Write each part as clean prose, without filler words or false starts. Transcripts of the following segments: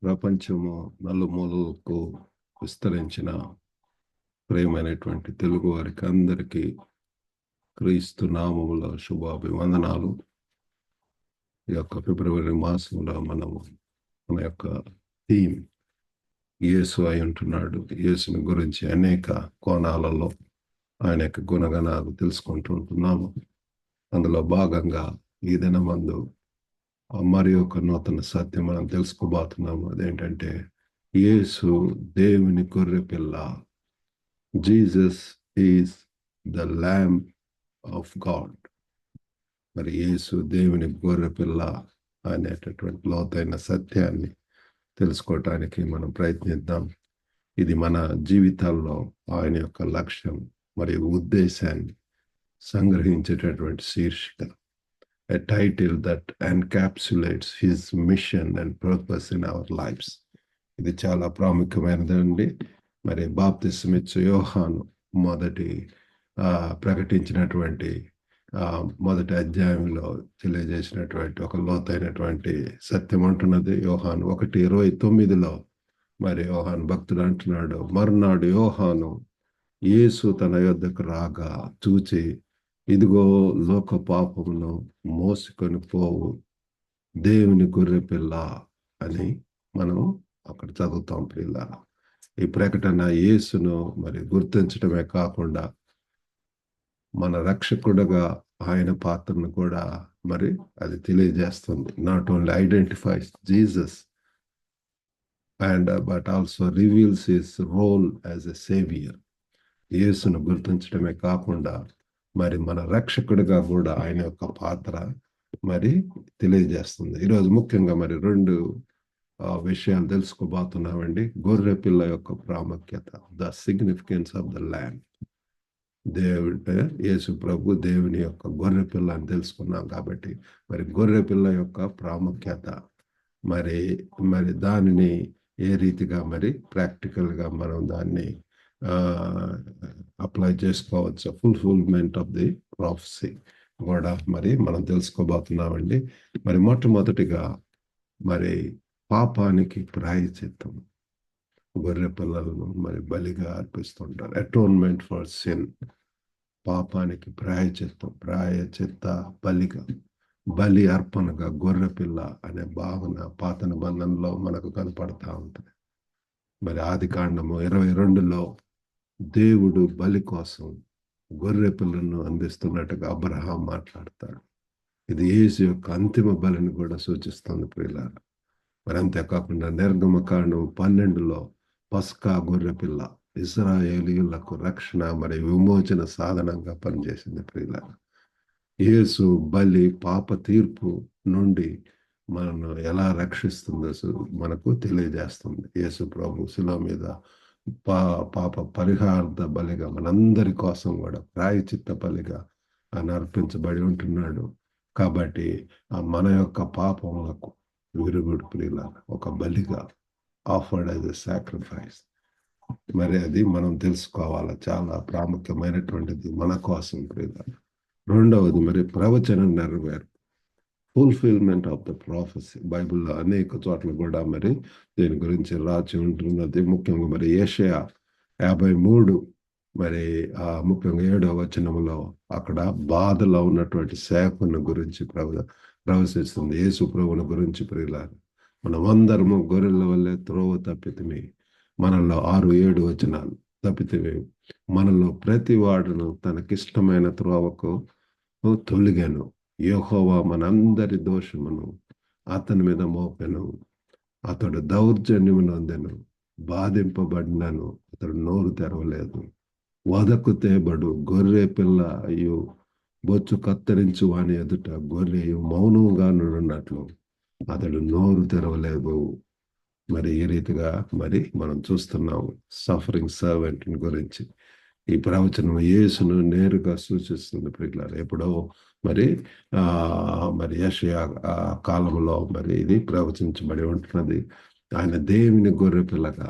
ప్రపంచము నలుమూలలకు విస్తరించిన ప్రియమైనటువంటి తెలుగు వారికి అందరికీ క్రీస్తు నామములో శుభాభివందనాలు. ఈ యొక్క ఫిబ్రవరి మాసంలో మన యొక్క థీమ్ యేసు అయి ఉంటున్నాడు. యేసుని గురించి అనేక కోణాలలో ఆయన యొక్క గుణగణాలు తెలుసుకుంటూ ఉంటున్నాము. అందులో భాగంగా ఈ దినమందు మరి ఒక నూతన సత్యం మనం తెలుసుకోబోతున్నాము. అదేంటంటే యేసు దేవుని గొర్రె పిల్ల. Jesus is the lamb of God. మరి యేసు దేవుని గొర్రె పిల్ల అనేటటువంటి లోతైన సత్యాన్ని తెలుసుకోవటానికి మనం ప్రయత్నిద్దాం. ఇది మన జీవితాల్లో ఆయన యొక్క లక్ష్యం మరియు ఉద్దేశాన్ని సంగ్రహించేటటువంటి శీర్షిక. A title that encapsulates his mission and purpose in our lives. ఇది చాలా ప్రాముఖ్యమైనదండి. మరి బాప్తిస్మిచ్చు యోహాను ప్రకటించినటువంటి మొదటి అధ్యాయంలో తెలియజేసినటువంటి ఒక లోతైనటువంటి సత్యం అంటున్నది. యోహాను 1:29 మరి యోహాను భక్తుడు అంటున్నాడు, మర్నాడు యోహాను యేసు తన యొద్దకు రాగా చూచి, ఇదిగో లోక పాపమును మోసుకొని పోవు దేవుని గొర్రె పిల్ల అని మనం అక్కడ చదువుతాం. పిల్ల ఈ ప్రకటన యేసును మరి గుర్తించడమే కాకుండా మన రక్షకుడుగా ఆయన పాత్రను కూడా మరి అది తెలియజేస్తుంది. Not only identifies Jesus but also reveals his role as a saviour. యేసును గుర్తించడమే కాకుండా మరి మన రక్షకుడిగా కూడా ఆయన యొక్క పాత్ర మరి తెలియజేస్తుంది. ఈరోజు ముఖ్యంగా మరి 2 విషయాలు తెలుసుకోబోతున్నామండి. గొర్రె పిల్ల యొక్క ప్రాముఖ్యత, the significance of the lamb. యేసు ప్రభు దేవుని యొక్క గొర్రె పిల్ల అని తెలుసుకున్నాం కాబట్టి మరి గొర్రె పిల్ల యొక్క ప్రాముఖ్యత మరి దానిని ఏ రీతిగా మరి ప్రాక్టికల్గా మనం దాన్ని అప్లై చేసుకోవచ్చు. ఫుల్ఫిల్మెంట్ ఆఫ్ ది ప్రాఫెసీ కూడా మరి మనం తెలుసుకోబోతున్నామండి. మరి మొట్టమొదటిగా మరి పాపానికి ప్రాయశ్చిత్తం. గొర్రె పిల్లలను మరి బలిగా అర్పిస్తుంటారు. Atonement for sin. పాపానికి ప్రాయచిత్త బలిగా, బలి అర్పణగా గొర్రె పిల్ల అనే భావన పాత నిబంధనలో మనకు కనపడతా ఉంటుంది. మరి ఆదికాండము 22లో దేవుడు బలి కోసం గొర్రె పిల్లను అందిస్తున్నట్టుగా అబ్రహాం మాట్లాడతాడు. ఇది యేసు యొక్క అంతిమ బలిని కూడా సూచిస్తుంది ప్రియులారా. మరి అంతేకాకుండా నిర్గమకాండం 12లో పస్కా గొర్రె పిల్ల ఇశ్రాయేలీయులకు రక్షణ మరియు విమోచన సాధనంగా పనిచేసింది ప్రియులారా. యేసు బలి పాప తీర్పు నుండి మనను ఎలా రక్షిస్తుందో మనకు తెలియజేస్తుంది. యేసు ప్రభు శిలువ మీద పాప పరిహార్థ బలిగా మనందరి కోసం కూడా ప్రాయచిత్త బలిగా ఆయన అర్పించబడి ఉంటున్నాడు. కాబట్టి మన యొక్క పాపములకు విరుగుడు ప్రియుల ఒక బలిగా ఆఫర్డ్ యాజ్ ఎ సాక్రిఫైస్. మరి అది మనం తెలుసుకోవాలి, చాలా ప్రాముఖ్యమైనటువంటిది మన కోసం ప్రియుల. రెండవది మరి ప్రవచన నెరవేర్పు, ఫుల్ఫిల్మెంట్ ఆఫ్ ద ప్రాఫెసీ. బైబిల్లో అనేక చోట్ల కూడా మరి దీని గురించి రాసి ఉంటున్నది. ముఖ్యంగా మరి యెషయా 53 మరి ముఖ్యంగా 7వ వచనంలో అక్కడ బాధలో ఉన్నటువంటి సేవకుని గురించి ప్రవశిస్తుంది. యేసు ప్రభువుని గురించి ప్రియులారు. మనమందరము గొర్రెల వల్లే త్రోవ తప్పితిమి. మనలో 6-7 వచనాలు తప్పితిమి. మనలో ప్రతి వాడును తనకిష్టమైన త్రోవకు తొలిగాను. యెహోవా మనందరి దోషమును అతని మీద మోపెను. అతడు దౌర్జన్యము నొందెను, బాధింపబడినను అతడు నోరు తెరవలేదు. వదకు తేబడు గొర్రె పిల్ల అయ్యు బొచ్చు కత్తిరించు వాని ఎదుట గొర్రెయు మౌనంగా నున్నట్లు అతడు నోరు తెరవలేదు. మరి ఈ రీతిగా మరి మనం చూస్తున్నాము సఫరింగ్ సర్వెంట్ గురించి. ఈ ప్రవచనం యేసును నేరుగా సూచిస్తుంది ప్రియులారా. ఎప్పుడో మరి యెషయా కాలంలో మరి ఇది ప్రవచించబడి ఉంటున్నది. ఆయన దేవుని గొర్రె పిల్లగా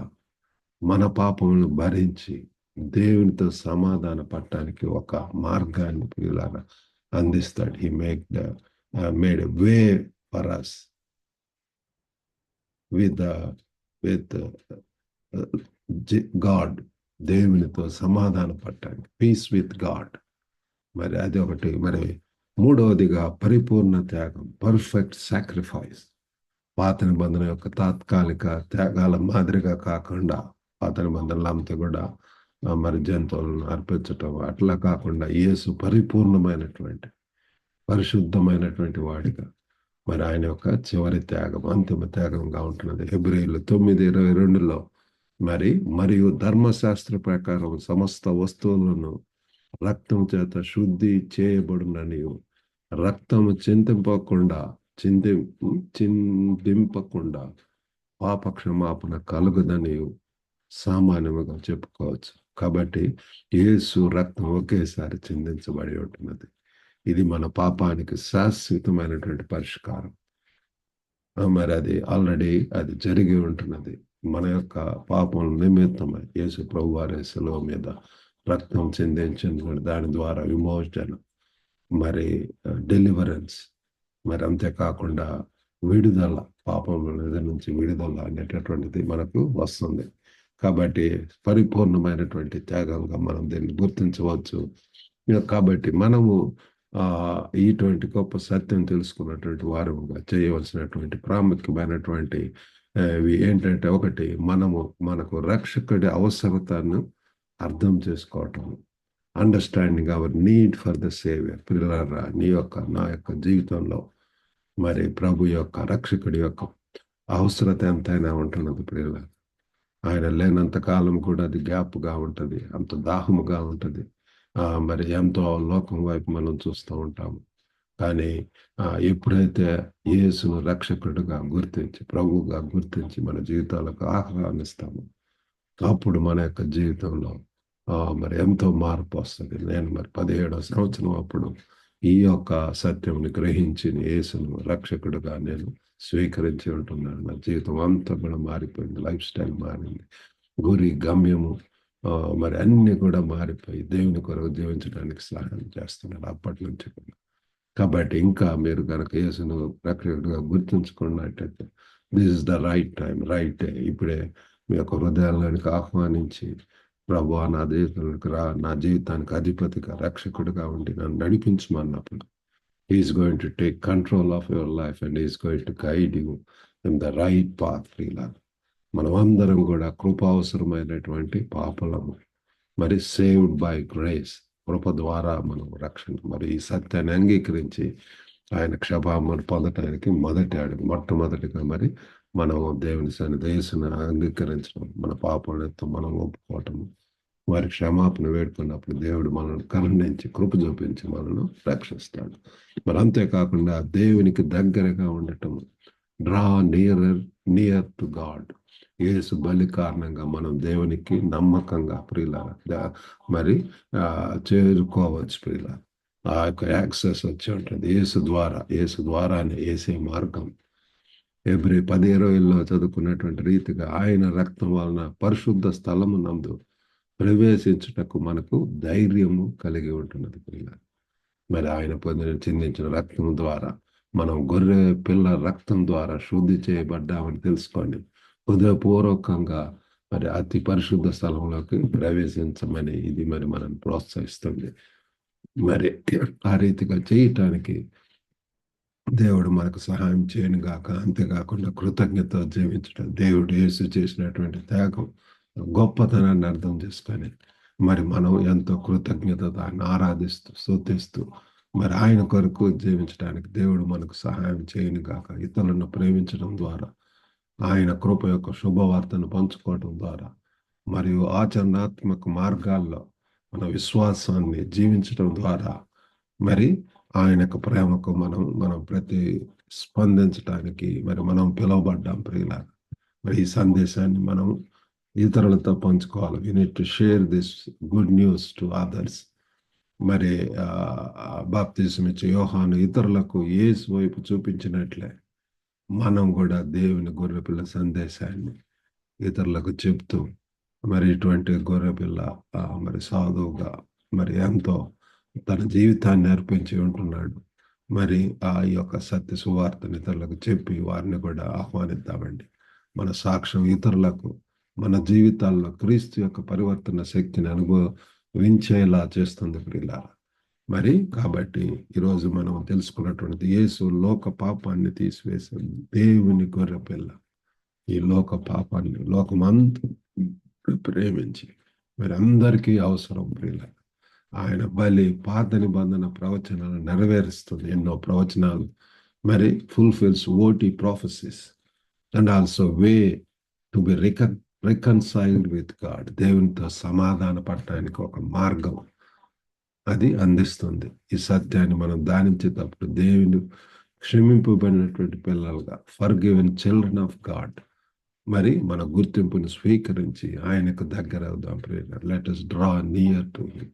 మన పాపములను భరించి దేవునితో సమాధాన పడటానికి ఒక మార్గాన్ని ప్రియులారా అందిస్తాడు. He made a way for us. With with God, దేవునితో సమాధాన పట్టండి. Peace with God. మరి అది ఒకటి. మరి మూడవదిగా పరిపూర్ణ త్యాగం, పర్ఫెక్ట్ సాక్రిఫైస్. పాత నిబంధన యొక్క తాత్కాలిక త్యాగాల మాదిరిగా కాకుండా, పాత నిబంధనలు అంతా కూడా మరి జంతువులను అర్పించటం అట్లా కాకుండా యేసు పరిపూర్ణమైనటువంటి పరిశుద్ధమైనటువంటి వాడిగా మరి ఆయన యొక్క చివరి త్యాగం అంతిమ త్యాగంగా ఉంటున్నది. హెబ్రీయులు 9:22లో మరియు ధర్మశాస్త్ర ప్రకారం సమస్త వస్తువులను రక్తం చేత శుద్ధి చేయబడుననియు, రక్తము చిందింపకుండా పాప క్షమాపణ కలుగుదనియు సామాన్యముగా చెప్పుకోవచ్చు. కాబట్టి యేసు రక్తం ఒకేసారి చిందించబడి ఉంటున్నది. ఇది మన పాపానికి శాశ్వతమైనటువంటి పరిష్కారం. మరి అది ఆల్రెడీ అది జరిగి ఉంటున్నది. మన యొక్క పాపం నిమిత్తమై యేసు ప్రభు వారి శిలువ మీద రక్తం చిందించిన దాని ద్వారా విమోచన, మరి డెలివరెన్స్, మరి అంతేకాకుండా విడుదల, పాపముల నుంచి విడుదల అనేటటువంటిది మనకు వస్తుంది. కాబట్టి పరిపూర్ణమైనటువంటి త్యాగంగా మనం దీన్ని గుర్తించవచ్చు. కాబట్టి మనము ఇటువంటి గొప్ప సత్యం తెలుసుకున్నటువంటి వారుగా చేయవలసినటువంటి ప్రాముఖ్యమైనటువంటి ఏంటంటే, ఒకటి, మనకు రక్షకుడి అవసరతను అర్థం చేసుకోవటం. Understanding hour need for the saviour. పిల్లలారా, నా యొక్క జీవితంలో మరి ప్రభు యొక్క రక్షకుడి యొక్క అవసరత ఎంతైనా ఉంటున్నది. పిల్లల, ఆయన లేనంత కాలం కూడా అది గ్యాప్గా ఉంటుంది, అంత దాహముగా ఉంటుంది. మరి ఎంతో లోకం వైపు మనం చూస్తూ ఉంటాము. కానీ ఎప్పుడైతే యేసును రక్షకుడిగా గుర్తించి, ప్రభువుగా గుర్తించి మన జీవితాలకు ఆహ్వానిస్తాము, అప్పుడు మన యొక్క జీవితంలో మరి ఎంతో మార్పు వస్తుంది. నేను 17వ సంవత్సరం అప్పుడు ఈ యొక్క సత్యంని గ్రహించి యేసును రక్షకుడిగా నేను స్వీకరించి ఉంటున్నాను. నా జీవితం అంతా కూడా మారిపోయింది. లైఫ్ స్టైల్ మారింది, గురి గమ్యము మరి అన్ని కూడా మారిపోయి దేవుని కొరకు జీవించడానికి సహాయం చేస్తున్నాడు అప్పటి నుంచి కూడా. కాబట్టి ఇంకా మీరు కనుక యేసును రక్షకుడిగా గుర్తుంచుకున్నట్టయితే, this is the right time, right day. ఇప్పుడే మీ యొక్క హృదయాల్లోనికి ఆహ్వానించి, ప్రభువా నా జీవితానికి అధిపతిగా రక్షకుడిగా ఉండి నన్ను నడిపించమన్నప్పుడు, is going to take control of your life and is going to guide you in the right path. మనం అందరం కూడా కృపావసరమైనటువంటి పాపలము, మరి సేవ్డ్ బై గ్రేస్, కృప ద్వారా మనం రక్షణ, మరి ఈ సత్యాన్ని అంగీకరించి ఆయన క్షమాపణ పొందటానికి మొట్టమొదటిగా మరి మనం దేవుని సన్నిధిని అంగీకరించడం, మన పాపలతో మనం ఒప్పుకోవటము, వారి క్షమాపణ వేడుకున్నప్పుడు దేవుడు మనల్ని కరుణించి కృప చూపించి మనల్ని రక్షిస్తాడు. మరి అంతేకాకుండా దేవునికి దగ్గరగా ఉండటం, డ్రా నియర్ టు గాడ్. యేసు బలి కారణంగా మనం దేవునికి నమ్మకంగా మరి చేరుకోవచ్చు. ఆ యొక్క యాక్సెస్ వచ్చి ఉంటుంది యేసు ద్వారానే, యేసే మార్గం. Hebrew 10:20లో చదువుకున్నటువంటి రీతిగా ఆయన రక్తం వలన పరిశుద్ధ స్థలము నందు ప్రవేశించుటకు మనకు ధైర్యము కలిగి ఉంటున్నది. మరి ఆయన చిందించిన రక్తం ద్వారా మనం గొర్రె పిల్ల రక్తం ద్వారా శుద్ధి చేయబడ్డామని తెలుసుకోండి. హృదయపూర్వకంగా మరి అతి పరిశుద్ధ స్థలంలోకి ప్రవేశించమని ఇది మరి మనం ప్రోత్సహిస్తుంది. మరి ఆ రీతిగా చేయటానికి దేవుడు మనకు సహాయం చేయను గాక. అంతేకాకుండా కృతజ్ఞత జీవించడం, దేవుడు యేసు చేసినటువంటి త్యాగం గొప్పతనాన్ని అర్థం చేసుకొని మరి మనం ఎంతో కృతజ్ఞత దాన్ని ఆరాధిస్తూ స్తుతిస్తూ మరి ఆయన కొరకు జీవించడానికి దేవుడు మనకు సహాయం చేయను గాక. ఇతరులను ప్రేమించడం ద్వారా, ఆయన కృప యొక్క శుభవార్తను పంచుకోవడం ద్వారా, మరియు ఆచరణాత్మక మార్గాల్లో మన విశ్వాసాన్ని జీవించడం ద్వారా మరి ఆయన యొక్క ప్రేమకు మనం స్పందించడానికి మరి మనం పిలువబడ్డాం. ప్రియులారా, మరి ఈ సందేశాన్ని మనం ఇతరులతో పంచుకోవాలి. We need to share this good news to others. మరి బాప్తిసం ఇచ్చే యోహాను ఇతరులకు యేసు వైపు చూపించినట్లే మనం కూడా దేవుని గొర్రెపిల్ల సందేశాన్ని ఇతరులకు చెప్తూ మరి ఇటువంటి గొర్రెపిల్ల మరి సాధువుగా మరి ఎంతో తన జీవితాన్ని అర్పించి ఉంటున్నాడు. మరి ఆ యొక్క సత్య సువార్తని ఇతరులకు చెప్పి వారిని కూడా ఆహ్వానిద్దామండి. మన సాక్ష్యం ఇతరులకు మన జీవితాల్లో క్రీస్తు యొక్క పరివర్తన శక్తిని అనుభవించేలా చేస్తుంది ప్రియులారా. మరి కాబట్టి ఈరోజు మనం తెలుసుకున్నటువంటిది యేసు లోక పాపాన్ని తీసివేసే దేవుని గొర్రెపిల్ల. ఈ లోక పాపాన్ని లోకమంతా ప్రేమించి మరి అందరికీ అవసరం ప్రియులారా. ఆయన బలి పాత నిబంధన ప్రవచనాలను నెరవేరుస్తుంది. ఎన్నో ప్రవచనాలు మరి fulfils OT prophecies and also way to be reconciled with God. దేవునితో సమాధాన పడటానికి ఒక మార్గం అది అందిస్తుంది. ఈ సత్యాన్ని మనం ధ్యానించేటప్పుడు దేవుని క్షమింపబడినటువంటి పిల్లలుగా ఫర్గివెన్ చిల్డ్రన్ ఆఫ్ గాడ్ మరి మన గుర్తింపుని స్వీకరించి ఆయనకు దగ్గర అవుదాం prayer. Let us draw near to him,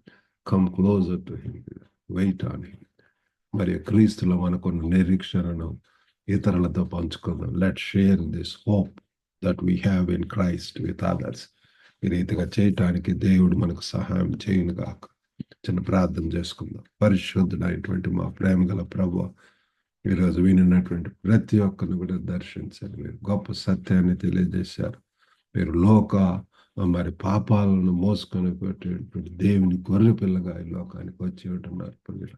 come closer to him, wait on him. మరి క్రీస్తులో మనకున్న నిరీక్షణను ఇతరులతో పంచుకుందాం. Let share this hope that we have in Christ with others. ఈ రీతిగా చేయటానికి దేవుడు మనకు సహాయం చేయను గాక. చిన్న ప్రార్థన చేసుకుందాం. పరిశుద్ధుడైనటువంటి మా ప్రేమ గల ప్రభువా, ఈరోజు వినినటువంటి ప్రతి ఒక్కరిని కూడా దర్శించారు. మీరు గొప్ప సత్యాన్ని తెలియజేశారు. మీరు లోక మరి పాపాలను మోసుకొని పెట్టేటువంటి దేవుని గొర్రె పిల్లగా ఈ లోకానికి వచ్చి ఉంటున్నారు. పిల్లలు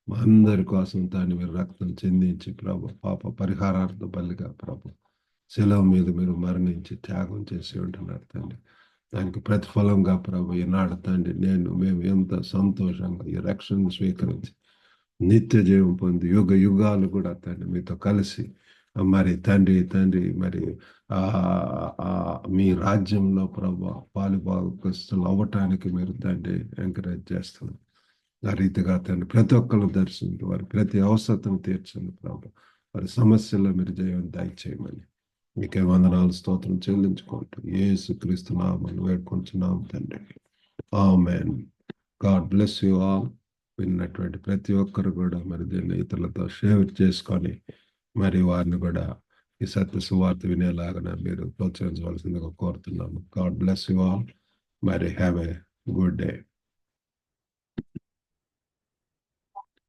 మా అందరి కోసం తాను మీరు రక్తం చెందించి ప్రభు పాప పరిహారార్థ బలిగా ప్రభు శిలువ మీద మీరు మరణించి త్యాగం చేసి ఉంటున్నారు తండ్రి. దానికి ప్రతిఫలంగా ప్రభు ఈనాడు తండ్రి మేము ఎంత సంతోషంగా ఈ రక్షణను స్వీకరించి నిత్య జీవం పొంది యుగ యుగాలు కూడా తండ్రి మీతో కలిసి మరి తండ్రి మరి మీ రాజ్యంలో ప్రభు పాలుభాగస్తులు అవ్వటానికి మీరు తండ్రి ఎంకరేజ్ చేస్తున్నారు. ఆ రీతిగా తండ్రి ప్రతి ఒక్కరిని దర్శించి వారి ప్రతి అవసరతను తీర్చండి ప్రభు. వారి సమస్యల్లో మీరు జయం దయచేయమని మీకే వందనాలు స్తోత్రం చెల్లించుకుంటూ యేసుక్రీస్తు నామమున వేడుకొంచున్నాం తండ్రి. ఆమేన్. God bless you all. విన్నటువంటి ప్రతి ఒక్కరు కూడా మరి దీన్ని ఇతరులతో షేర్ చేసుకొని మరి వారిని కూడా ఈ సత్య సువార్త వినేలాగా మీరు ప్రోత్సహించవలసిందిగా కోరుతున్నాము. God bless you all. మరి హ్యావ్ ఏ గుడ్ డే.